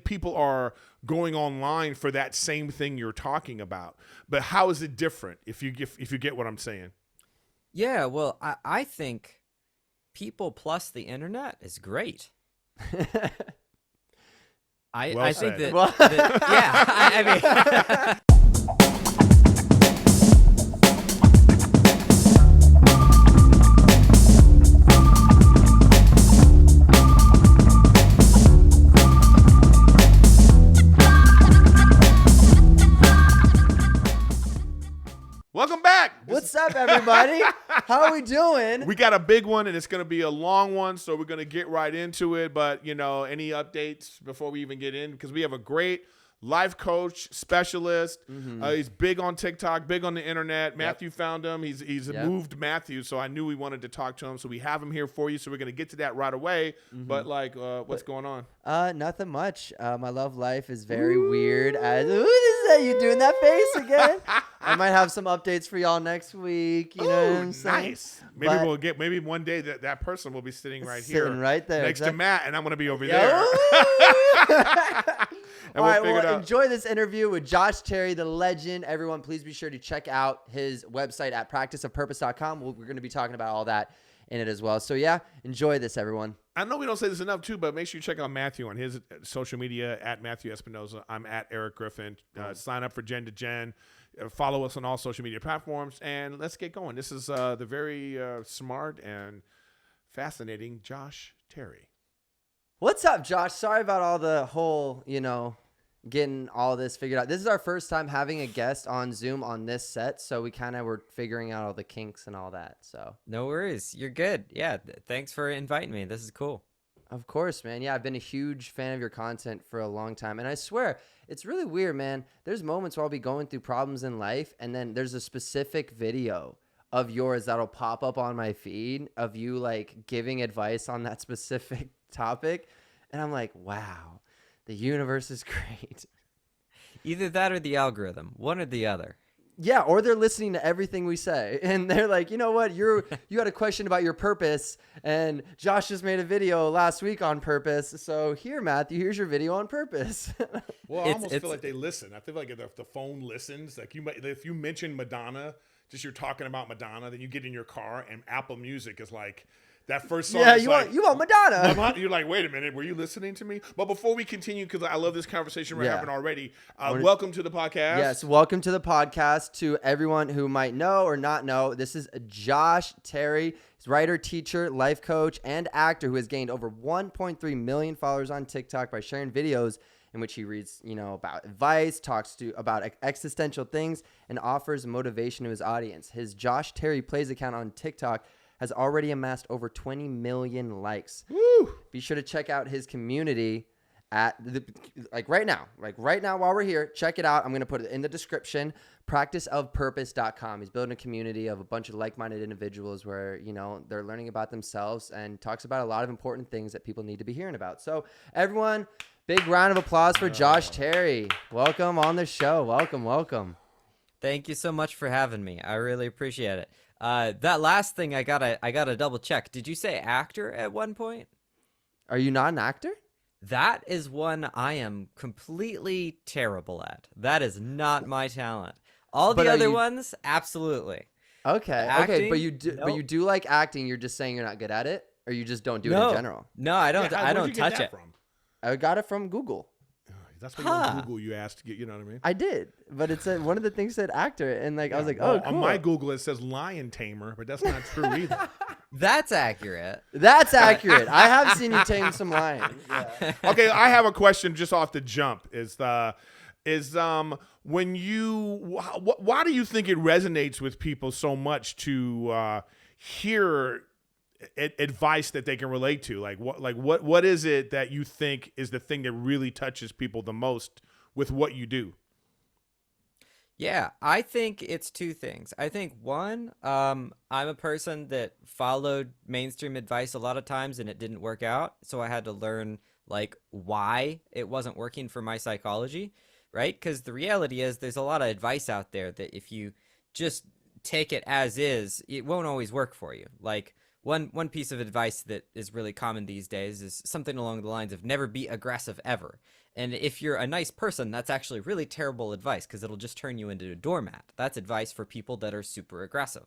people are going online for that same thing you're talking about. But how is it different? If you get what I'm saying? Yeah, well, I think people plus the internet is great. I think that, yeah, I mean. Welcome back. What's up, everybody? How are we doing? We got a big one, and it's going to be a long one, so we're going to get right into it. But, any updates before we even get in? Because we have a great life coach specialist. He's big on TikTok, big on the internet. Matthew found him. He's moved Matthew, so I knew we wanted to talk to him. So we have him here for you. So we're going to get to that right away. But, what's going on? Nothing much. My love life is very weird. What is that? You doing that face again? I might have some updates for y'all next week. You know what I'm saying? Nice. Maybe one day that person will be sitting right here, right there, next to Matt, and I'm going to be over there. All right, well, enjoy this interview with Josh Terry, the legend. Everyone, please be sure to check out his website at practiceofpurpose.com. We're going to be talking about all that in it as well. So, yeah, enjoy this, everyone. I know we don't say this enough, too, but make sure you check out Matthew on his social media, at Matthew Espinosa. I'm at Erik Griffin. Sign up for Gen to Gen. Follow us on all social media platforms, and let's get going. This is the very smart and fascinating Josh Terry. What's up, Josh? Sorry about all the whole, getting all this figured out. This is our first time having a guest on Zoom on this set, so we kind of were figuring out all the kinks and all that. So No worries. You're good. Yeah, thanks for inviting me. This is cool. Of course, man. Yeah, I've been a huge fan of your content for a long time. And I swear, it's really weird, man. There's moments where I'll be going through problems in life, and then there's a specific video of yours that'll pop up on my feed of you, giving advice on that specific topic. And I'm like, wow, the universe is great. Either that or the algorithm. One or the other. Yeah, or they're listening to everything we say, and they're like, you know what, you had a question about your purpose, and Josh just made a video last week on purpose, so here, Matthew, here's your video on purpose. Well, I almost feel like they listen. I feel like if the phone listens, if you mention Madonna, just you're talking about Madonna, then you get in your car, and Apple Music is like, that first song. Yeah, you want Madonna. You're like, wait a minute, were you listening to me? But before we continue, because I love this conversation we're having already, welcome to the podcast. Yes, welcome to the podcast. To everyone who might know or not know, this is Josh Terry. He's writer, teacher, life coach, and actor who has gained over 1.3 million followers on TikTok by sharing videos in which he reads, about advice, talks about existential things, and offers motivation to his audience. His Josh Terry Plays account on TikTok has already amassed over 20 million likes. Woo! Be sure to check out his community at right now while we're here. Check it out. I'm going to put it in the description. Practiceofpurpose.com. He's building a community of a bunch of like-minded individuals where, they're learning about themselves and talks about a lot of important things that people need to be hearing about. So everyone, big round of applause for Josh Terry. Welcome on the show. Welcome. Thank you so much for having me. I really appreciate it. That last thing I gotta double check. Did you say actor at one point? Are you not an actor? That is one I am completely terrible at. That is not my talent. All the other ones, absolutely. Okay. Acting, but you do like acting. You're just saying you're not good at it, or you just don't do it in general. No, I don't. I don't touch it. From? I got it from Google. That's what on Google you asked to get. You know what I mean? I did, but it said one of the things said actor, and I was like, oh, cool. On my Google it says lion tamer, but that's not true either. That's accurate. That's accurate. I have seen you tame some lions. Yeah. Okay, I have a question just off the jump. When why do you think it resonates with people so much to hear advice that they can relate to? What is it that you think is the thing that really touches people the most with what you do? Yeah, I think it's two things. I think one, I'm a person that followed mainstream advice a lot of times and it didn't work out. So I had to learn why it wasn't working for my psychology, right? Because the reality is there's a lot of advice out there that if you just take it as is, it won't always work for you. one piece of advice that is really common these days is something along the lines of never be aggressive ever. And if you're a nice person, that's actually really terrible advice because it'll just turn you into a doormat. That's advice for people that are super aggressive,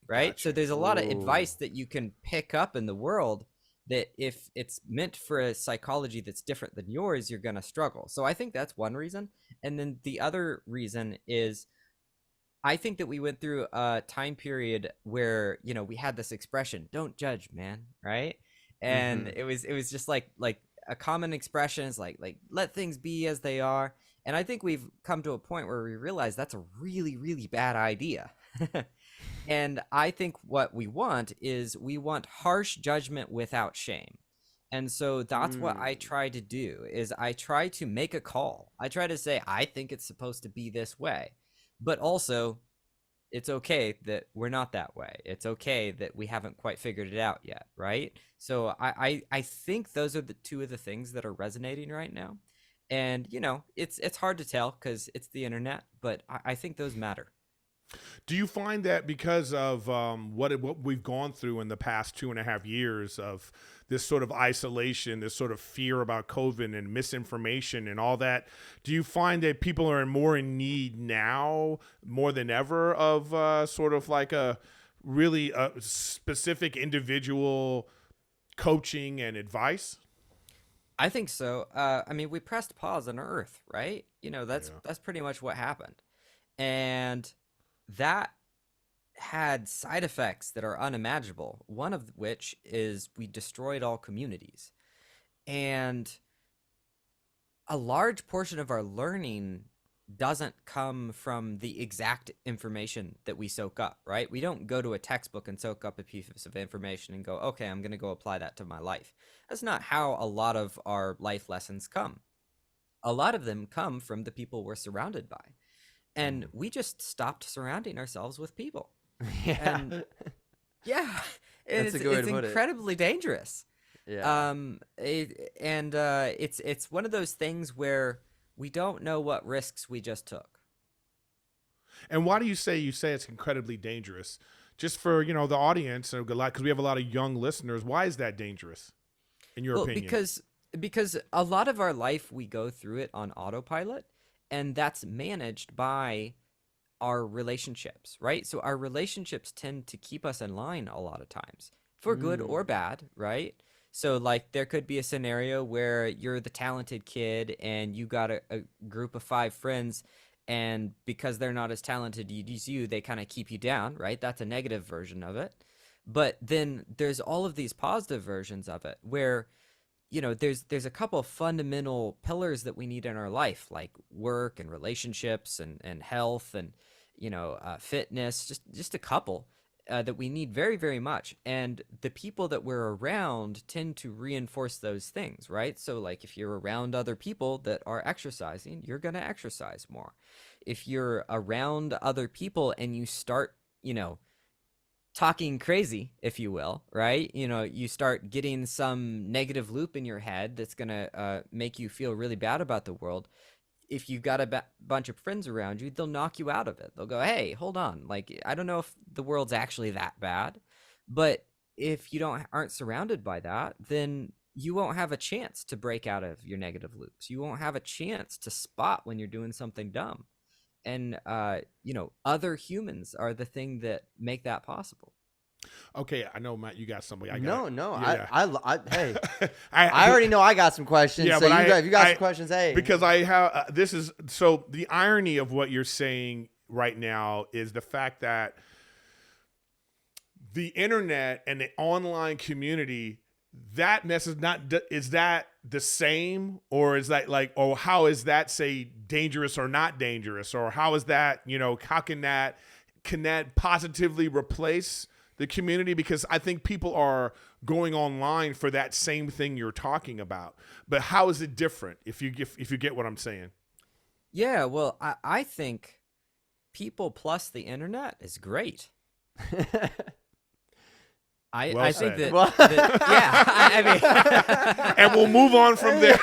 right? Gotcha. So there's a lot of Ooh. advice that you can pick up in the world that if it's meant for a psychology that's different than yours, you're going to struggle. So I think that's one reason. And then the other reason is I think that we went through a time period where, we had this expression, don't judge, man, right? And Mhm. it was just like a common expression is like let things be as they are. And I think we've come to a point where we realize that's a really, really bad idea. And I think what we want is we want harsh judgment without shame. And so that's what I try to do is I try to make a call. I try to say, I think it's supposed to be this way. But also, it's okay that we're not that way. It's okay that we haven't quite figured it out yet, right? So I think those are the two of the things that are resonating right now. And, it's hard to tell because it's the internet, but I think those matter. Do you find that because of what we've gone through in the past 2.5 years of this sort of isolation, this sort of fear about COVID and misinformation and all that, do you find that people are more in need now more than ever of sort of like a really specific individual coaching and advice? I think so. I mean, we pressed pause on Earth, right? That's Yeah. that's pretty much what happened. And that had side effects that are unimaginable, one of which is we destroyed all communities. And a large portion of our learning doesn't come from the exact information that we soak up, right? We don't go to a textbook and soak up a piece of information and go, okay, I'm going to go apply that to my life. That's not how a lot of our life lessons come. A lot of them come from the people we're surrounded by. And we just stopped surrounding ourselves with people. Yeah. And yeah, That's a good way it's to put it. incredibly dangerous. Yeah. It's one of those things where we don't know what risks we just took. And why do you say it's incredibly dangerous? Just for, the audience, because we have a lot of young listeners, why is that dangerous in your opinion? Because a lot of our life we go through it on autopilot, and that's managed by our relationships, right? So our relationships tend to keep us in line a lot of times, for good or bad, right? So like there could be a scenario where you're the talented kid and you got a group of 5 friends, and because they're not as talented as you, they kind of keep you down, right? That's a negative version of it. But then there's all of these positive versions of it where there's a couple of fundamental pillars that we need in our life, like work and relationships and health and fitness, just a couple that we need very, very much. And the people that we're around tend to reinforce those things, right? So like if you're around other people that are exercising, you're going to exercise more. If you're around other people and you start talking crazy, if you will, right? You start getting some negative loop in your head that's going to make you feel really bad about the world. If you've got a bunch of friends around you, they'll knock you out of it. They'll go, hey, hold on. Like, I don't know if the world's actually that bad. But if you aren't surrounded by that, then you won't have a chance to break out of your negative loops. You won't have a chance to spot when you're doing something dumb. And, other humans are the thing that make that possible. Okay, I know, Matt, you got somebody. No. Yeah. Hey, I I already know I got some questions. Yeah, so but if you got some questions, hey. because I have this is so the irony of what you're saying right now is the fact that the internet and the online community, that mess is that the same, or is that or how is that, say, dangerous or not dangerous, or how is that, how can that positively replace the community? Because I think people are going online for that same thing you're talking about. But how is it different, if you get what I'm saying? Yeah, well, I think people plus the internet is great. Well I think said. yeah, I mean, And we'll move on from there.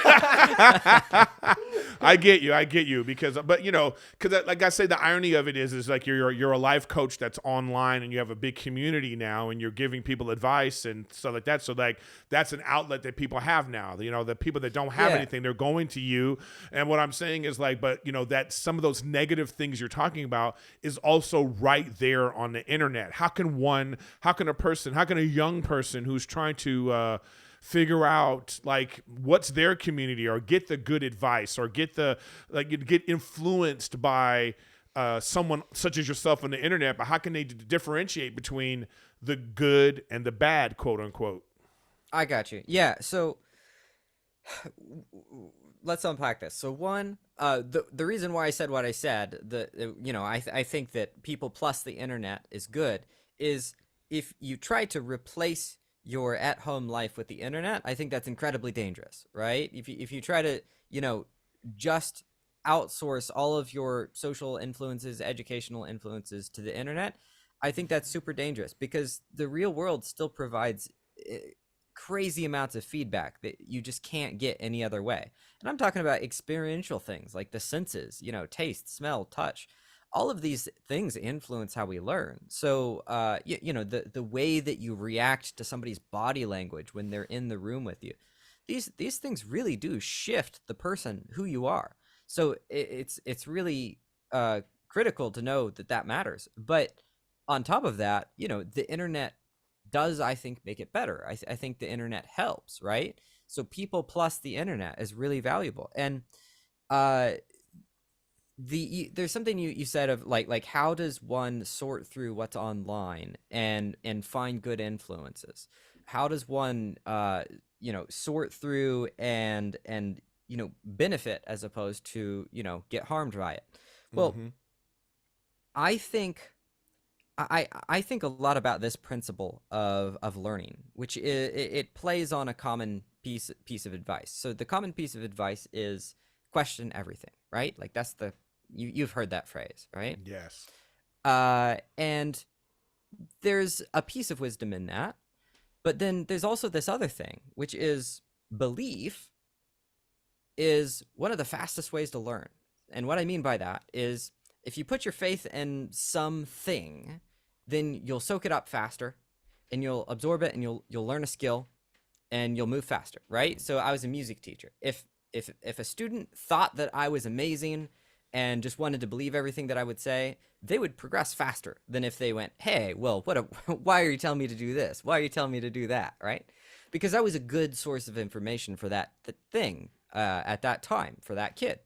I get you because, but because like I say, the irony of it is like you're a life coach that's online and you have a big community now and you're giving people advice and stuff like that. So like that's an outlet that people have now. The people that don't have anything, they're going to you. And what I'm saying is like, but that some of those negative things you're talking about is also right there on the internet. How can a young person who's trying to figure out like what's their community or get the good advice or get influenced by someone such as yourself on the internet, but how can they differentiate between the good and the bad, quote unquote? I got you. Yeah. So let's unpack this. So one, the reason why I said what I said, I think that people plus the internet is good, is if you try to replace your at-home life with the internet, I think that's incredibly dangerous, right? If you try to, just outsource all of your social influences, educational influences to the internet, I think that's super dangerous because the real world still provides crazy amounts of feedback that you just can't get any other way. And I'm talking about experiential things like the senses, taste, smell, touch. All of these things influence how we learn. So, the way that you react to somebody's body language when they're in the room with you, these things really do shift the person who you are. So it's really critical to know that matters. But on top of that, the internet does, I think, make it better. I think the internet helps, right? So people plus the internet is really valuable. And there's something you said of like how does one sort through what's online and find good influences? How does one sort through and benefit as opposed to get harmed by it? Well, I think I think a lot about this principle of learning, which it plays on a common piece of advice. So the common piece of advice is question everything, right? Like that's you've heard that phrase, right? Yes. And there's a piece of wisdom in that, but then there's also this other thing, which is belief is one of the fastest ways to learn. And what I mean by that is if you put your faith in something, then you'll soak it up faster and you'll absorb it and you'll learn a skill and you'll move faster, right? So I was a music teacher. If a student thought that I was amazing and just wanted to believe everything that I would say, they would progress faster than if they went, hey, well, why are you telling me to do this? Why are you telling me to do that, right? Because I was a good source of information for that thing at that time for that kid.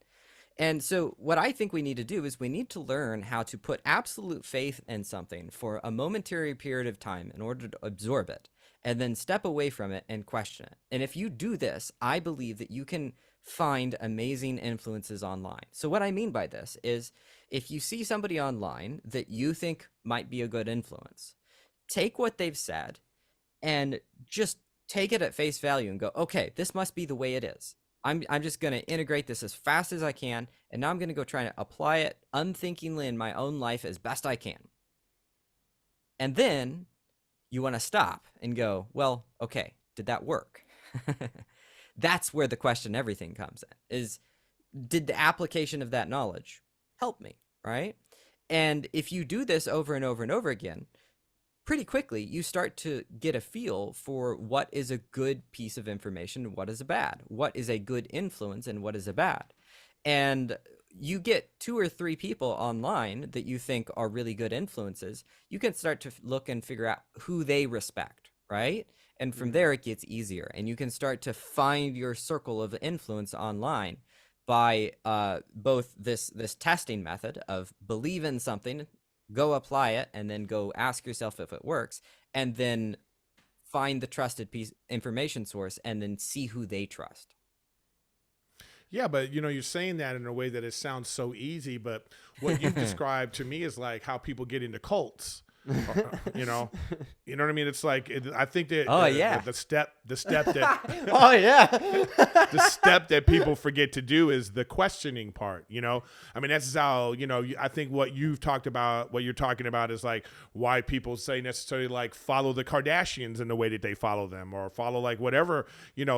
And so what I think we need to do is we need to learn how to put absolute faith in something for a momentary period of time in order to absorb it, and then step away from it and question it. And if you do this, I believe that you can find amazing influences online. So what I mean by this is if you see somebody online that you think might be a good influence, take what they've said and just take it at face value and go, okay, this must be the way it is. I'm just going to integrate this as fast as I can, and now I'm going to go try to apply it unthinkingly in my own life as best I can. And then you want to stop and go, well, okay, did that work? That's where the question everything comes in, is did the application of that knowledge help me, right? And if you do this over and over and over again, pretty quickly you start to get a feel for what is a good piece of information and what is a bad, what is a good influence and what is a bad. And you get 2 or 3 people online that you think are really good influences, you can start to look and figure out who they respect, right? And from there it gets easier, and you can start to find your circle of influence online by both this testing method of believe in something, go apply it, and then go ask yourself if it works, and then find the trusted information source and then see who they trust. Yeah, but you're saying that in a way that it sounds so easy, but what you've described to me is like how people get into cults. You know what I mean? It's like I think that Oh, yeah. the step that Oh yeah. the step that people forget to do is the questioning part. I mean, that's how I think what you're talking about is like why people say necessarily like follow the Kardashians in the way that they follow them, or follow like whatever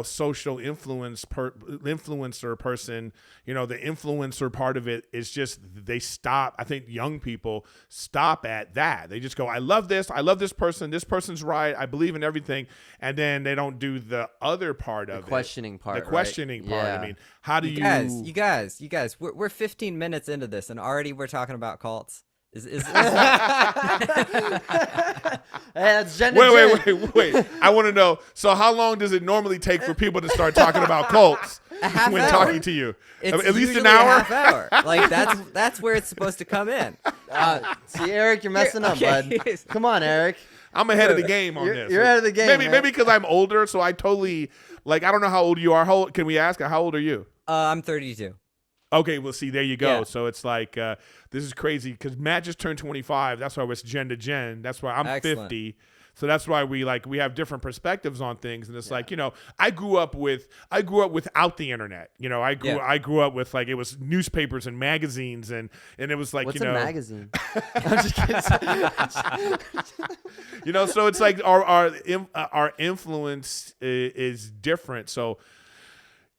social influencer person. The influencer part of it is just they stop. I think young people stop at that. They just go, I love this person, this person's right, I believe in everything, and then they don't do the other part of questioning part. The questioning part. Yeah. I mean, how do you You guys, we're 15 minutes into this and already we're talking about cults. Is That's wait. I want to know. So how long does it normally take for people to start talking about cults A half when hour. talking to you? It's At least usually an hour? A half hour. Like that's where it's supposed to come in. See, Eric, you're messing up, Okay. bud. Come on, Eric. I'm ahead of the game on You're- this. you're ahead of the game, Maybe man. because I'm older, so I totally like. I don't know how old you are. Can we ask? How old are you? I'm 32. Okay, well, see, there you go. Yeah. So it's like this is crazy because Matt just turned 25. That's why it's gen to gen. That's why I'm Excellent. 50. So that's why we have different perspectives on things. And it's like, I grew up without the internet. I grew up with like it was newspapers and magazines and it was like What's a magazine? so it's like our influence is different. So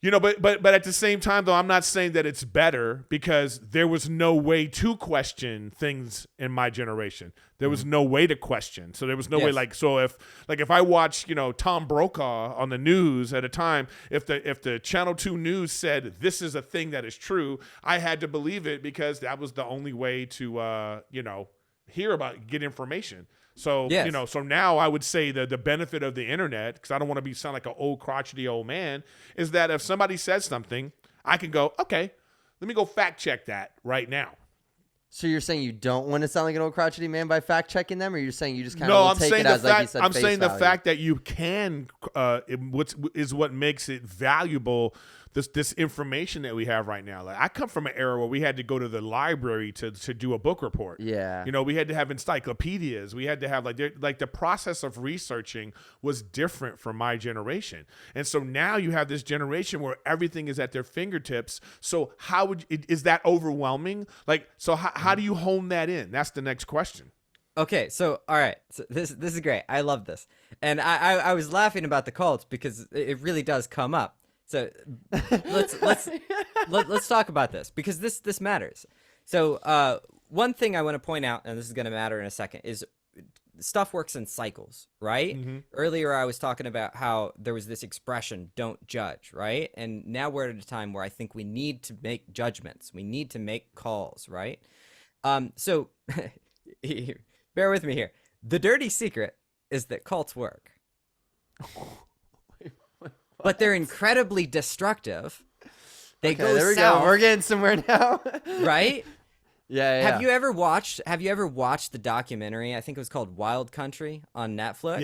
but at the same time, though, I'm not saying that it's better because there was no way to question things in my generation. There was no way to question. So there was no way if I watch, Tom Brokaw on the news at a time, if the Channel 2 News said this is a thing that is true, I had to believe it because that was the only way to get information. So, Yes. so now I would say that the benefit of the internet, because I don't want to sound like an old crotchety old man, is that if somebody says something, I can go, okay, let me go fact check that right now. So you're saying you don't want to sound like an old crotchety man by fact checking them, or you're saying you just kind No, of I'm take saying it as like you said, I'm face saying the value? fact that you can, what makes it valuable. This information that we have right now. Like I come from an era where we had to go to the library to do a book report. Yeah. We had to have encyclopedias. We had to have like the process of researching was different from my generation. And so now you have this generation where everything is at their fingertips. So is that overwhelming? Like, so how do you hone that in? That's the next question. Okay, so all right, so this is great. I love this, and I was laughing about the cults because it really does come up. So let's talk about this because this matters. So one thing I want to point out, and this is going to matter in a second, is stuff works in cycles, right? Mm-hmm. Earlier I was talking about how there was this expression, don't judge, right? And now we're at a time where I think we need to make judgments. We need to make calls, right? So bear with me here. The dirty secret is that cults work. But they're incredibly destructive. They Okay, go there we south, go. We're getting somewhere now. right? Yeah. Have you ever watched the documentary? I think it was called Wild Country on Netflix.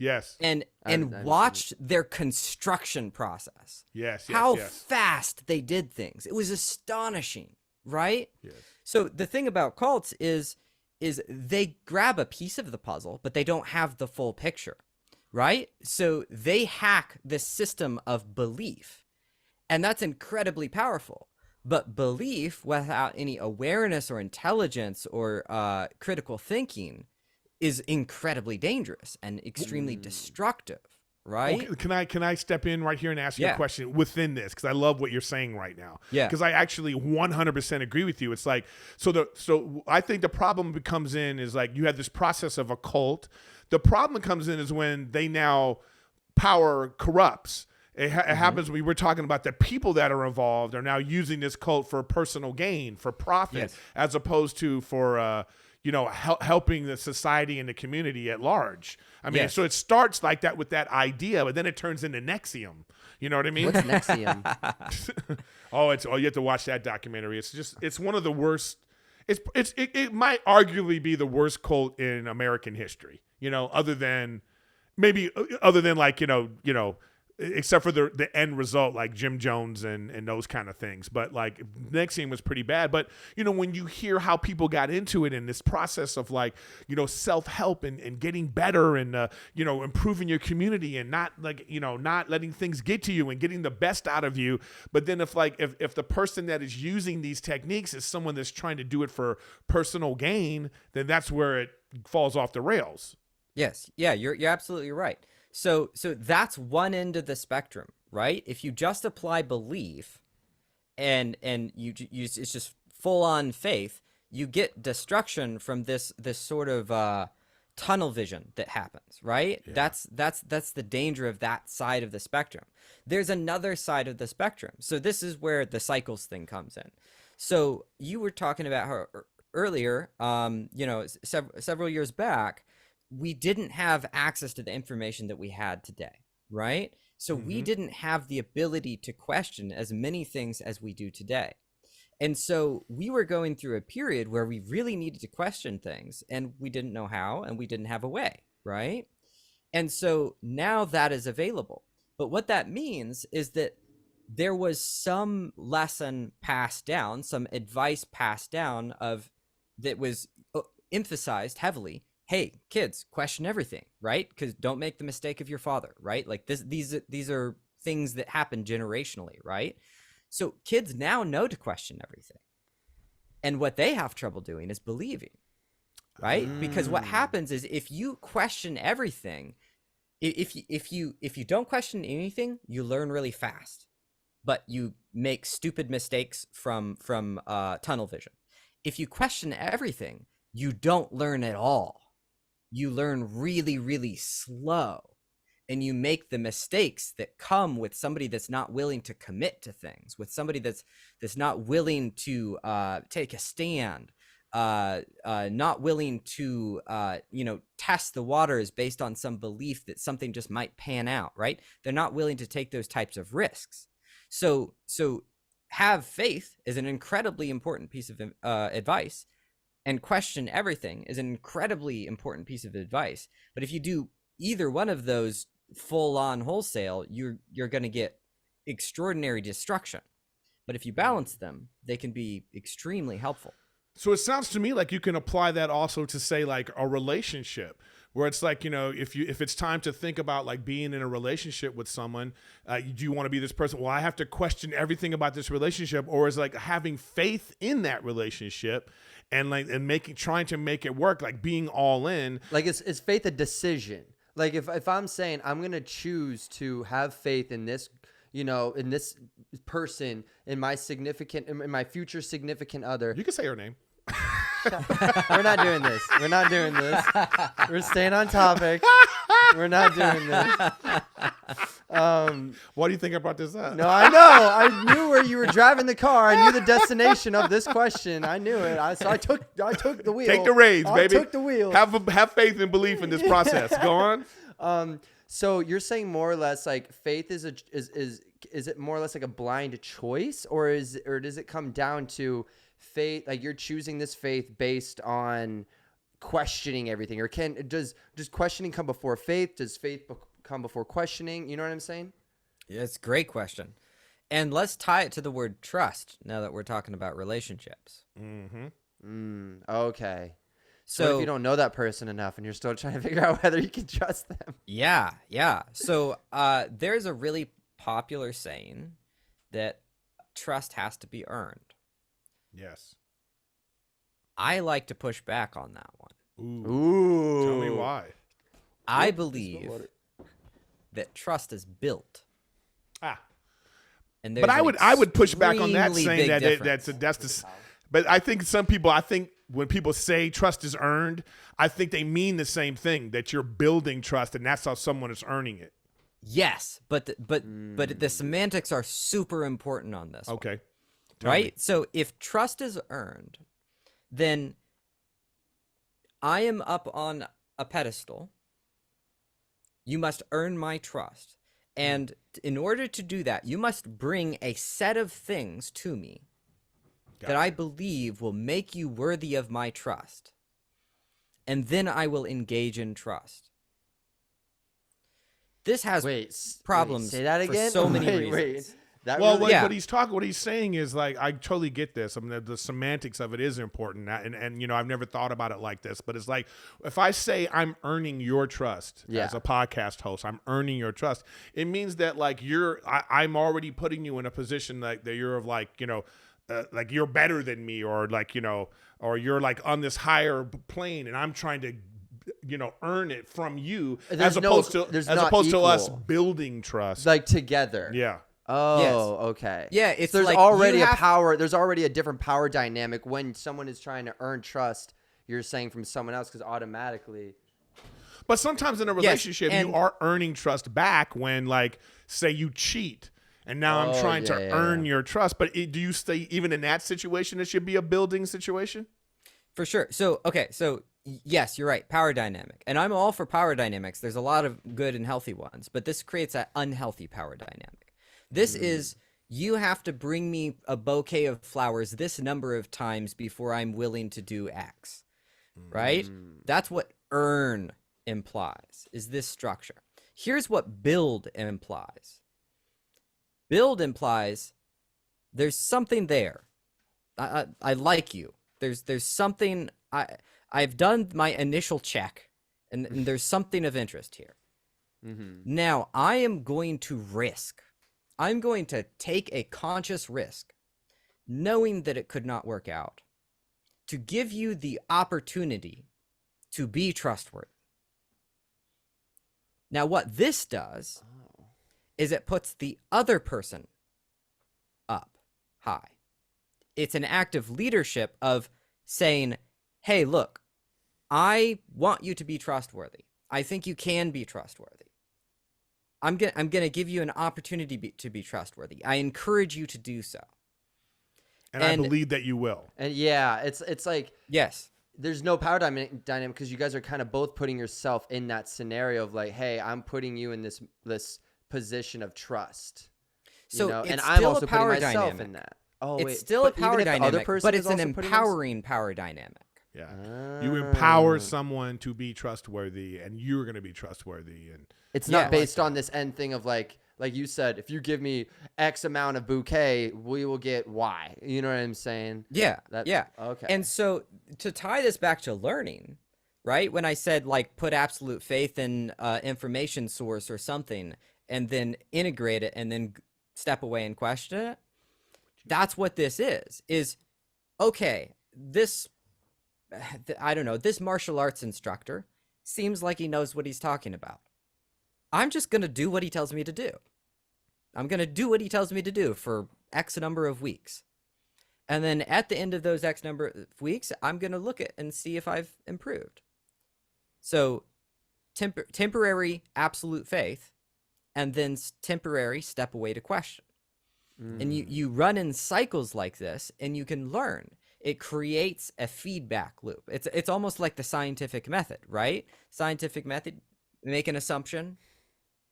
Yes. And I've watched their construction process. Yes. How yes. fast they did things. It was astonishing, right? Yes. So the thing about cults is they grab a piece of the puzzle, but they don't have the full picture, right? So they hack the system of belief, and that's incredibly powerful. But belief without any awareness or intelligence or critical thinking is incredibly dangerous and extremely destructive, right? Okay, can I step in right here and ask you a question within this? Because I love what you're saying right now. Yeah. Because I actually 100% agree with you. It's like, so I think the problem comes in is like you have this process of a cult. The problem comes in is when they now power corrupts. It happens when we're talking about the people that are involved are now using this cult for personal gain, for profit, as opposed to for helping the society and the community at large. I mean, so it starts like that with that idea, but then it turns into Nexium. You know what I mean? What's Nexium? You have to watch that documentary. It's one of the worst. It might arguably be the worst cult in American history. Other than like except for the end result, like Jim Jones and those kind of things. But like next scene was pretty bad. But when you hear how people got into it in this process of like self-help and getting better and improving your community and not not letting things get to you and getting the best out of you. But then if the person that is using these techniques is someone that's trying to do it for personal gain, then that's where it falls off the rails. Yes. Yeah, you're absolutely right. So that's one end of the spectrum, right? If you just apply belief and you it's just full on faith, you get destruction from this sort of tunnel vision that happens, right? Yeah. That's the danger of that side of the spectrum. There's another side of the spectrum. So this is where the cycles thing comes in. So you were talking about her earlier, several years back, we didn't have access to the information that we had today, right? So we didn't have the ability to question as many things as we do today. And so we were going through a period where we really needed to question things, and we didn't know how, and we didn't have a way, right? And so now that is available. But what that means is that there was some lesson passed down, some advice passed down that was emphasized heavily. Hey, kids, question everything, right? Because don't make the mistake of your father, right? Like these are things that happen generationally, right? So kids now know to question everything. And what they have trouble doing is believing, right? Because what happens is if you question everything, if you don't question anything, you learn really fast, but you make stupid mistakes from tunnel vision. If you question everything, you don't learn at all. You learn really, really slow, and you make the mistakes that come with somebody that's not willing to commit to things, with somebody that's not willing to take a stand, not willing to test the waters based on some belief that something just might pan out, right? They're not willing to take those types of risks. So have faith is an incredibly important piece of advice. And question everything is an incredibly important piece of advice. But if you do either one of those full on wholesale, you're going to get extraordinary destruction. But if you balance them, they can be extremely helpful. So it sounds to me like you can apply that also to say like a relationship, where it's like, if it's time to think about like being in a relationship with someone, do you want to be this person? Well, I have to question everything about this relationship, or is like having faith in that relationship and trying to make it work, like being all in. Like is faith a decision? Like if I'm saying I'm going to choose to have faith in this, in this person, in my future significant other. You can say her name. We're not doing this. We're staying on topic. We're not doing this. Why do you think I brought this up? No, I know. I knew where you were driving the car. I knew the destination of this question. I knew it. So I took the wheel. Take the reins, baby. I took the wheel. Have faith and belief in this process. Go on. So you're saying more or less like faith is it more or less like a blind choice, or does it come down to faith, like you're choosing this faith based on questioning everything, or does questioning come before faith? Does faith come before questioning? You know what I'm saying? Yeah, it's a great question. And let's tie it to the word trust now that we're talking about relationships. Okay. So what if you don't know that person enough and you're still trying to figure out whether you can trust them? Yeah. So there's a really popular saying that trust has to be earned. Yes. I like to push back on that one. Ooh. Tell me why. I believe that trust is built. And but I would push back on that, saying that but I think when people say trust is earned, I think they mean the same thing, that you're building trust and that's how someone is earning it. Yes, but the semantics are super important on this. Okay. Right? So if trust is earned, then I am up on a pedestal. You must earn my trust. And in order to do that, you must bring a set of things to me that I believe will make you worthy of my trust. And then I will engage in trust. this has problems say that again? for so many Wait. reasons. That Well, really, what he's saying is like, I totally get this. I mean, the semantics of it is important, and you know, I've never thought about it like this, but it's like, if I say I'm earning your trust as a podcast host, I'm earning your trust. It means that like I'm already putting you in a position like that you're of like, you know, like you're better than me, or like, you know, or you're like on this higher plane, and I'm trying to, you know, earn it from you, as opposed to us building trust like together. Yeah. Oh, Yes. okay. Yeah, it's there's like already there's already a different power dynamic when someone is trying to earn trust, you're saying, from someone else, because automatically. But sometimes in a relationship, you are earning trust back when, like, say you cheat, and now I'm trying to earn your trust. But do you stay, even in that situation, it should be a building situation? For sure. So, okay. So yes, you're right. Power dynamic. And I'm all for power dynamics. There's a lot of good and healthy ones, but this creates an unhealthy power dynamic. This is, you have to bring me a bouquet of flowers this number of times before I'm willing to do X, right? That's what earn implies, is this structure. Here's what build implies. Build implies there's something there. I like you. There's something, I've done my initial check, and there's something of interest here. Now, I am going to risk. I'm going to take a conscious risk, knowing that it could not work out, to give you the opportunity to be trustworthy. Now, what this does is it puts the other person up high. It's an act of leadership of saying, hey, look, I want you to be trustworthy. I think you can be trustworthy. I'm gonna give you an opportunity to be trustworthy. I encourage you to do so. And I believe that you will. And yeah, it's like, yes, there's no power dynamic because you guys are kind of both putting yourself in that scenario of like, hey, I'm putting you in this position of trust. So you know? it's And still I'm also a power putting myself dynamic. in that. Oh, it's wait, still a power dynamic, but it's an empowering empowering power dynamic. Yeah. You empower someone to be trustworthy, and you're going to be trustworthy. And it's not based on this end thing of like you said, if you give me X amount of bouquet, we will get Y. You know what I'm saying? Yeah. Yeah. Okay. And so to tie this back to learning, right? When I said like put absolute faith in information source or something, and then integrate it, and then step away and question it. That's what this is okay, this, I don't know, this martial arts instructor seems like he knows what he's talking about. I'm just going to do what he tells me to do. I'm going to do what he tells me to do for X number of weeks. And then at the end of those X number of weeks, I'm going to look at and see if I've improved. So temporary absolute faith, and then temporary step away to question. And you run in cycles like this, and you can learn. It creates a feedback loop. It's almost like the scientific method, right? Scientific method, make an assumption,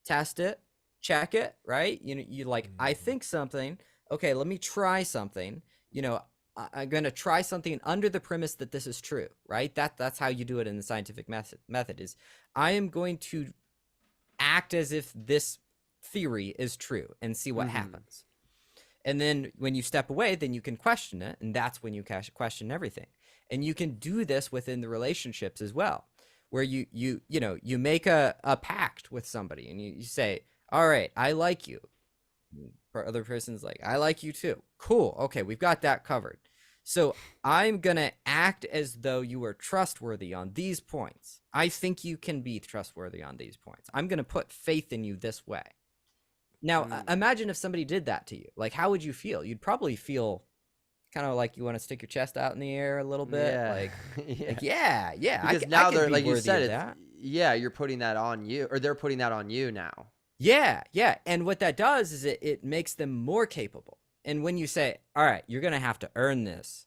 test it, check it, right? You like, I think something. Okay, let me try something. You know, I'm going to try something under the premise that this is true, right? That's how you do it in the scientific method is I am going to act as if this theory is true and see what happens. And then when you step away, then you can question it, and that's when you question everything. And you can do this within the relationships as well, where you make a pact with somebody, and you say, all right, I like you. For other person's like, I like you too. Cool. Okay, we've got that covered. So I'm going to act as though you are trustworthy on these points. I think you can be trustworthy on these points. I'm going to put faith in you this way. Now, imagine if somebody did that to you. Like, how would you feel? You'd probably feel kind of like you want to stick your chest out in the air a little bit. Yeah. Like, yeah. Because now they're, like you said, you're putting that on you, or they're putting that on you now. Yeah. And what that does is it makes them more capable. And when you say, all right, you're going to have to earn this,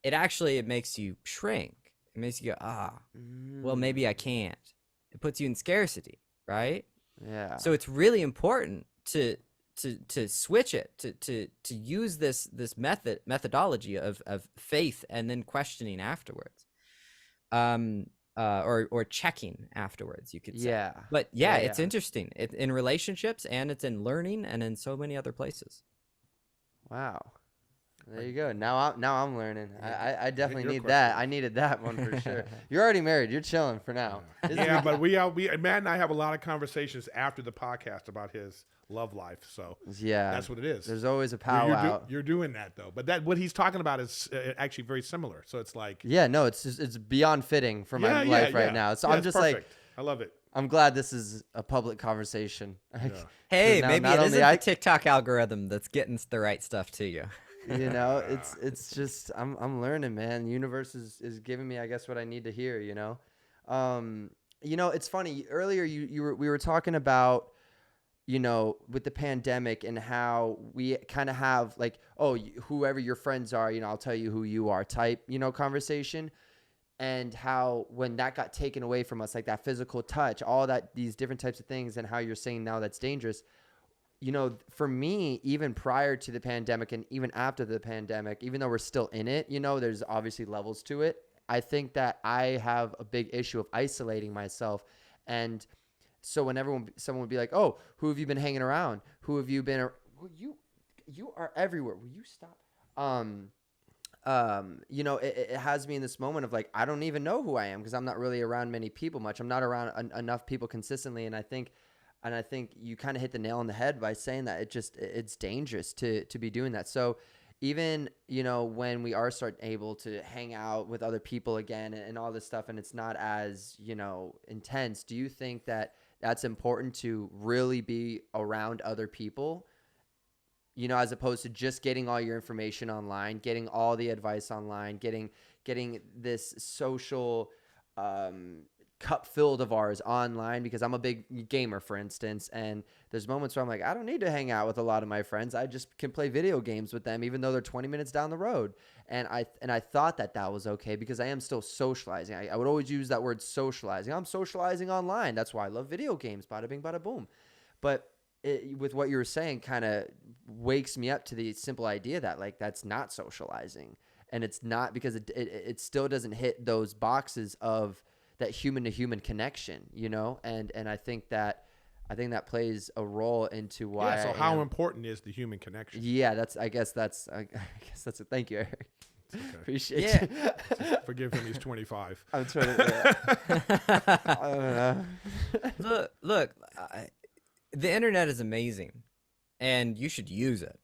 it makes you shrink. It makes you go, well, maybe I can't. It puts you in scarcity, right? Yeah. So it's really important to switch it, to use this methodology of faith and then questioning afterwards. or checking afterwards, you could say. Yeah. But yeah, Yeah, it's yeah. interesting. In relationships, and it's in learning, and in so many other places. Wow. There you go. Now I'm learning. I definitely your need question. that. I needed that one for sure. You're already married. You're chilling for now. This is Yeah, but Matt and I have a lot of conversations after the podcast about his love life. So yeah. that's what it is. There's always a You're, powwow. you're doing that though, but that what he's talking about is actually very similar. So it's like Yeah, no, it's beyond fitting for my life right now. So Yeah, I'm it's just perfect. I love it. I'm glad this is a public conversation. Hey, Now, maybe not it only isn't the TikTok algorithm that's getting the right stuff to you. You know, it's just I'm learning, man. The universe is giving me, I guess, what I need to hear. It's funny. Earlier, we were talking about, with the pandemic and how we kind of have like, oh, whoever your friends are, I'll tell you who you are type, conversation. And how when that got taken away from us, like that physical touch, all that, these different types of things, and how you're saying now that's dangerous. For me, even prior to the pandemic and even after the pandemic, even though we're still in it, there's obviously levels to it. I think that I have a big issue of isolating myself. And so when someone would be like, oh, who have you been hanging around? Who have you been? Well, you are everywhere. Will you stop? It has me in this moment of like, I don't even know who I am because I'm not really around many people much. I'm not around enough people consistently. And I think you kind of hit the nail on the head by saying that it's dangerous to be doing that. So even, when we are able to hang out with other people again and all this stuff, and it's not as, intense, do you think that that's important to really be around other people, as opposed to just getting all your information online, getting all the advice online, getting this social, cup filled of ours online? Because I'm a big gamer, for instance, and there's moments where I'm like, I don't need to hang out with a lot of my friends. I just can play video games with them, even though they're 20 minutes down the road. And I thought that was okay because I am still socializing. I would always use that word socializing. I'm socializing online. That's why I love video games. Bada bing, bada boom. But with what you were saying, kind of wakes me up to the simple idea that like that's not socializing, and it's not because it still doesn't hit those boxes of that human to human connection, and I think that plays a role into why. Yeah, so how important is the human connection? Yeah, I guess that's it. Thank you, Eric. Okay. Appreciate you. Forgive him, he's 25. I'm trying to. I don't know. Look, the internet is amazing, and you should use it.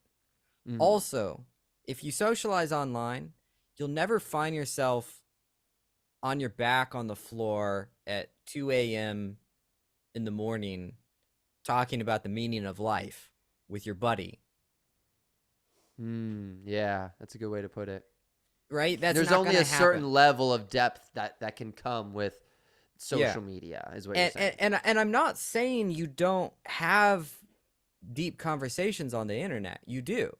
Mhm. Also, if you socialize online, you'll never find yourself on your back on the floor at 2 a.m. in the morning talking about the meaning of life with your buddy. Yeah, that's a good way to put it. Right? There's not only gonna a certain happen. level of depth that can come with social media, is what you're saying. And I'm not saying you don't have deep conversations on the internet. You do.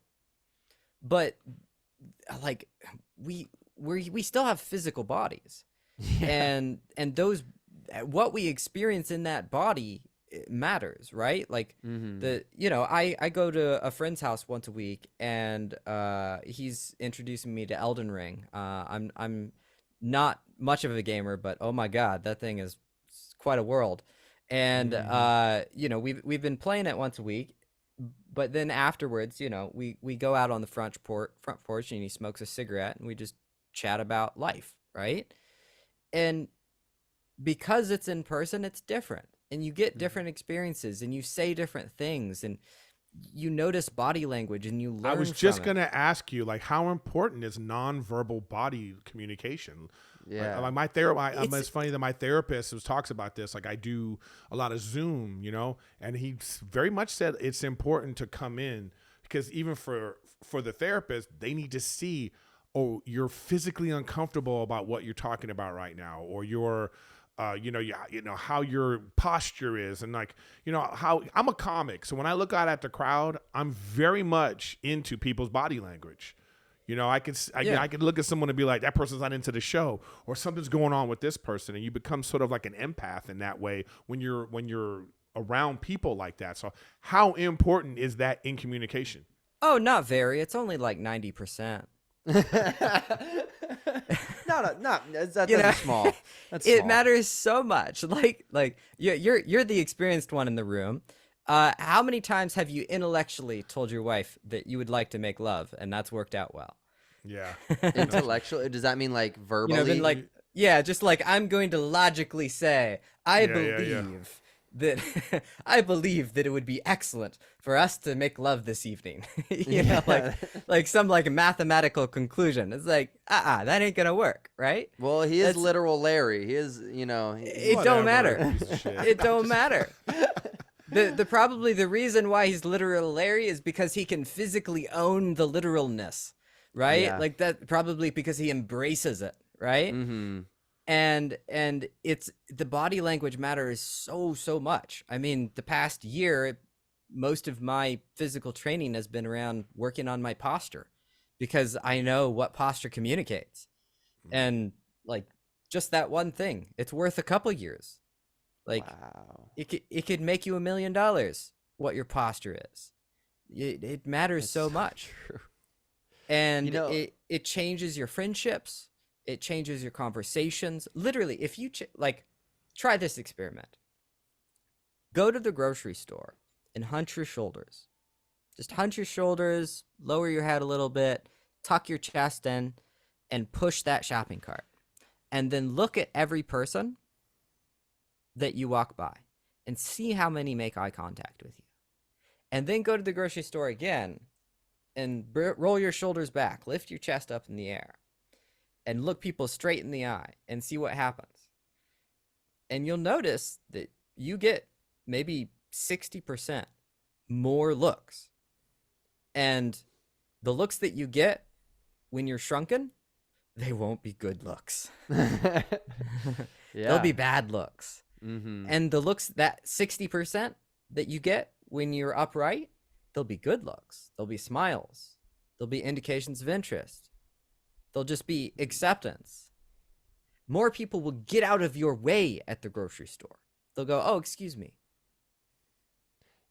But like we still have physical bodies. And those, what we experience in that body, it matters, right? Like I go to a friend's house once a week, and he's introducing me to Elden Ring. I'm not much of a gamer, but oh my god, that thing is quite a world. And we've been playing it once a week, but then afterwards, we go out on the front porch, and he smokes a cigarette, and we just chat about life, right? And because it's in person, it's different, and you get different experiences, and you say different things, and you notice body language, and you learn. I was just going to ask you, like, how important is nonverbal body communication? Yeah. Like my therapist, it's funny that my therapist talks about this. Like I do a lot of Zoom, and he very much said it's important to come in because even for the therapist, they need to see, oh, you're physically uncomfortable about what you're talking about right now, or you're, how your posture is, and like, how I'm a comic. So when I look out at the crowd, I'm very much into people's body language. I can look at someone and be like, that person's not into the show, or something's going on with this person, and you become sort of like an empath in that way when you're around people like that. So how important is that in communication? Oh, not very. It's only like 90%. No, that's You know, small. That's it small. matters so much. Like you're the experienced one in the room. How many times have you intellectually told your wife that you would like to make love, and that's worked out well? Yeah. Intellectual? Does that mean like You know, been verbally? like, yeah, just like I'm going to logically say, I Yeah. believe that I believe that it would be excellent for us to make love this evening. You know, Yeah. like some like mathematical conclusion. It's like, that ain't gonna work, right? Well, he is That's literal Larry. He is, you know. it don't Whatever, matter. piece of shit. It don't matter. The probably the reason why he's literal Larry is because he can physically own the literalness, right? Yeah. Like that probably because he embraces it, right? Mm-hmm. And it's the body language matters so much. I mean, the past year, most of my physical training has been around working on my posture because I know what posture communicates. And like just that one thing, it's worth a couple years. Like Wow. it could make you $1 million what your posture is. It matters That's so much. true. And You know- it changes your friendships. It changes your conversations. Literally, if you like, try this experiment. Go to the grocery store and hunch your shoulders. Just hunch your shoulders, lower your head a little bit, tuck your chest in, and push that shopping cart. And then look at every person that you walk by and see how many make eye contact with you. And then go to the grocery store again and roll your shoulders back, lift your chest up in the air, and look people straight in the eye and see what happens. And you'll notice that you get maybe 60% more looks. And the looks that you get when you're shrunken, they won't be good looks. Yeah. They'll be bad looks. Mm-hmm. And the looks, that 60% that you get when you're upright, they'll be good looks. They'll be smiles. They'll be indications of interest. They'll just be acceptance. More people will get out of your way at the grocery store. They'll go, oh, excuse me.